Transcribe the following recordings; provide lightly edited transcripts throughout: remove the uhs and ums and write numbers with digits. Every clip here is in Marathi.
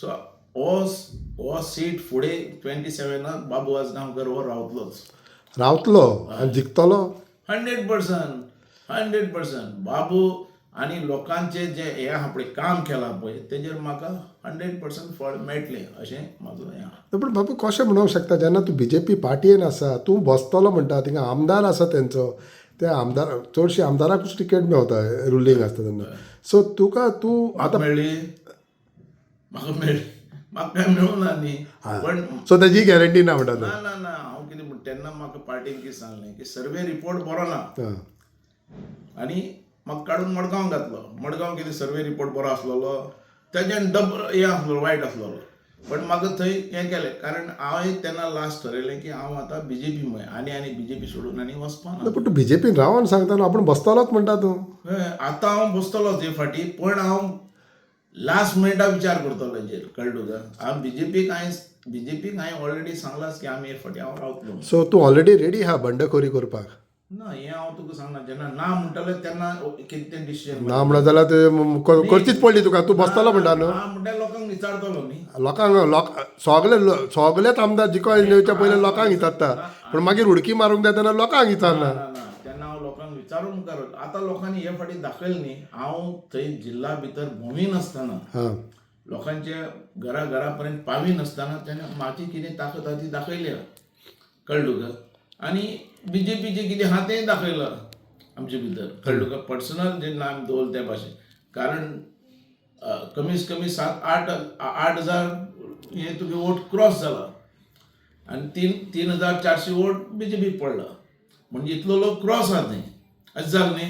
सो हो सीट फुडें 27 बाबू आजगांवकर हो रावतलोच. रावतलो आनी जिखतलो. 100% बाबू आनी लोकांचे जे हे आहा पळय काम केलां पळय तेजेर म्हाका 100% फळ मेळटलें अशें म्हाजो हें आहा. पूण बाबा कशें म्हणूंक शकता जेन्ना तूं BJP पार्टयेन आसा तूं बसतलो म्हणटा थिंगा आमदार आसा तेंचो ते आमदार चडशी आमदाराकूच टिकेट मेवता रुलींग आसता तेन्ना. सो तूं म्हाका मेळ्ळी म्हाका काय मेळूं ना न्ही. पण सो तेजी गॅरंटी ना म्हणटा तूं. ना हांव कितें म्हणटा तेन्ना म्हाका पार्टीन कितें सांगलें की सर्वे रिपोर्ट बरो ना आं. आनी म्हाका काडून मडगांव घातलो. मडगांव कितें सर्वे रिपोर्ट बरो आसलेलो तेजें डबल हें आसलो वायट आसलेलो. पण म्हाका थंय हें केलें कारण हांवें तेन्ना लास्ट ठरयलें की हांव आतां BJP मय आनी BJP सोडून आनी वचपाना. पूण तूं BJP रावन सांगता न्हू आपूण बसतलोच म्हणटा तूं. आतां हांव बसतलोच हे फाटी पण हांव लास्ट मिनिटाक विचार करतलो हेजेर कळ्ळें तुका. हांव BJPक हांवें ऑलरेडी सांगलाच की आमी हे फाटी हांव रावतलो. सो तूं ऑलरेडी रेडी आहा बंडखोरी करपाक. ना हें हांव तुका सांगना जेन्ना ना म्हणटलें तेन्ना कितें तें डिसिजन ना म्हणत जाल्यार ते करचीच पडली तुका. तूं बसतलो म्हणटा न्हू. ना म्हणल्यार लोकांक विचारतलो न्ही. लोकांक सगळेच आमदार जिखोन येवच्या पयलीं लोकांक विचारता पूण मागीर उडकी मारूंक जाय तेन्ना लोकांक विचारना. ना तेन्ना हांव लोकांक विचारून मुखार आतां लोकांनी हे फाटी दाखयलें न्ही. हांव थंय जिल्ला भितर भोंवी नासतना हां. लोकांच्या घरा पर्यंत पावी नासतना तेन्ना म्हाजी कितें ताकद आहा ती दाखयल्या कळ्ळें तुका. आनी BJPचें कितें आहा तें दाखयलां आमचे भितर कळ्ळें तुका. पर्सनल जेन्ना आमी दवरले त्या भाशेन कारण कमीत कमी 7-8 हे तुगे वोट क्रॉस जाला आनी 3,400 वोट BJPक पडला म्हणजे इतलो लोक क्रॉस आहा थंय. अशें जालें न्ही.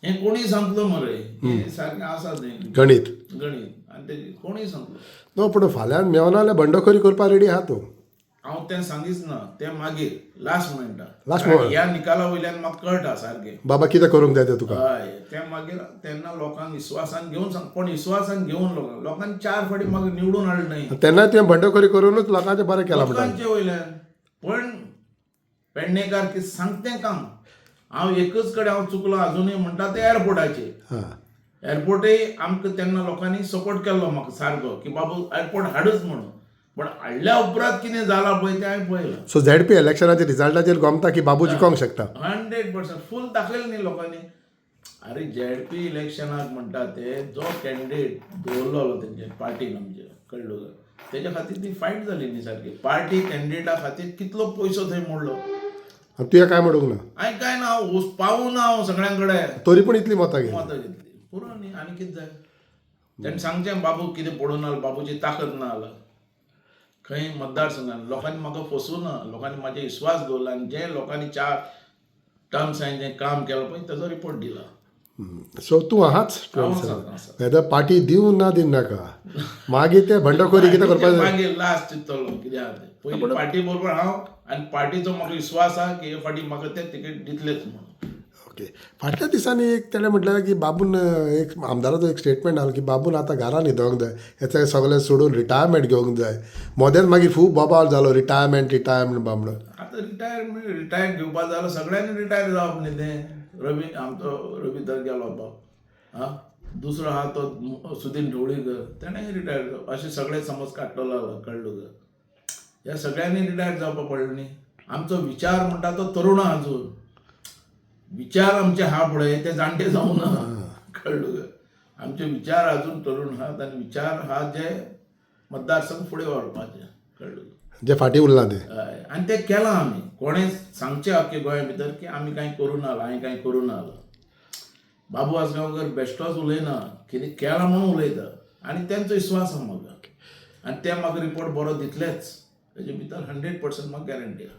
हें कोणीय सांगतलो मरे हें सारकें आसा तें गणित आनी तें कोणीय सांगतलो. नो पूण फाल्यां मेवना जाल्यार बंडखोरी करपाक रेडी आहा तूं. हांव तें सांगीच ना तें मागीर लास्ट Last मिनटाक moment. ह्या निकाला वयल्यान म्हाका कळटा सारकें. बाबा कितें करूंक जाय तें तुका. हय तें मागीर तेन्ना लोकांक विश्वासान घेवन सांग. पण विश्वासान घेवन लोकांनी 4 फाटी म्हाका निवडून हाडलें न्ही. तेन्ना तुवें बंडखोरी करूनच लोकांचें बरें केलां म्हणटा. लोकांचे वयल्यान पण पेडणेकार कितें सांगतें काम हांव एकच कडेन हांव चुकलो अजुनूय म्हणटा तें एअरपोर्टाचेर. हां. एअरपोर्टूय आमकां तेन्ना लोकांनी सपोर्ट केल्लो म्हाका सारको की बाबू एअरपोर्ट हाडूच म्हणून. पण हाडल्या उपरांत कितें जालां पळय तें हांवें पळयलां. सो ZP इलेक्शनाच्या रिजल्टाचेर गमता की बाबू जिखोंक शकता. 100% फूल दाखयलें न्ही लोकांनी. अरे ZP इलेक्शनाक म्हणटा ते जो कॅन्डिडेट दवरलेलो तेंचे पार्टीन आमचे कळ्ळें तुका. तेज्या खातीर ती फायट जाली न्ही सारकी. पार्टी कॅन्डिडेटा खातीर कितलो पयसो थंय मोडलो. तुवें काय म्हणूंक ना. हांवें काय ना पावूं ना हांव सगळ्यां कडेन. तरी पूण इतली मतां घे. मतां घेतली पुरो न्ही आनी कितें जाय. तेणें सांगचें बाबू कितें पडूं ना बाबूची ताकद ना जाल्यार खंय मतदारसंघान लोकांनी म्हाका फसवूं ना. लोकांनी म्हाजेर विश्वास दवरला आनी जे लोकांनी 4 टर्म्स हांवें जें काम केलें पळय ताचो रिपोर्ट दिला. सो तूं आहाच वेदर पार्टी दिवं ना दिनाका मागीर ते बंडखोरी कितें करपाक जाय. मागीर लास्ट चिंतलो कितें आहा तें. पयलीं पार्टी बरोबर हांव आनी पार्टीचो म्हाका विश्वास आहा की हे फाटी म्हाका ते तिकेट दितलेच म्हणून. ओके. फाटल्या दिसांनी एक तेणें म्हटलें की बाबून एक आमदाराचो एक स्टेटमेंट आलो की बाबून आतां घरा न्हिदोंक जाय हें सगळें सोडून रिटायरमेंट घेवंक जाय. मोदेंच मागीर खूब बोबाल जालो रिटायरमेंट बाबडो. आतां रिटायर घेवपा जालो सगळ्यांनी रिटायर जावप न्ही तें. आमचो रवी तर गेलो बाब हां. दुसरो आहा तो सुदीन ढवळीकर तेणेंय रिटायर जावप अशें सगळे समज काडटलो जालो कळ्ळें तुका. ह्या सगळ्यांनी रिटायर जावपाक पडलें न्ही. आमचो विचार म्हणटा तो तरूण आहा अजून. विचार आमचे आहा पळय ते जाणटे जावं ना कळ्ळें तुका. आमचे विचार अजून तरूण आहात आनी विचार आहा जे मतदारसंघ फुडें व्हरपाचे कळ्ळें तुका. जे फाटीं उरलां तें. हय आनी तें केलां आमी. कोणें सांगचें अख्खे गोंया भितर की आमी कांय करूं ना हांवें कांय करूं ना. बाबू आजगांवकर बेश्टोच उलयना कितें केलां म्हणून उलयता आनी तेंचो विश्वास आहा म्हाका. आनी ते म्हाका रिपोर्ट बरो दितलेच हेजे भितर 100% म्हाका गॅरंटी आहा.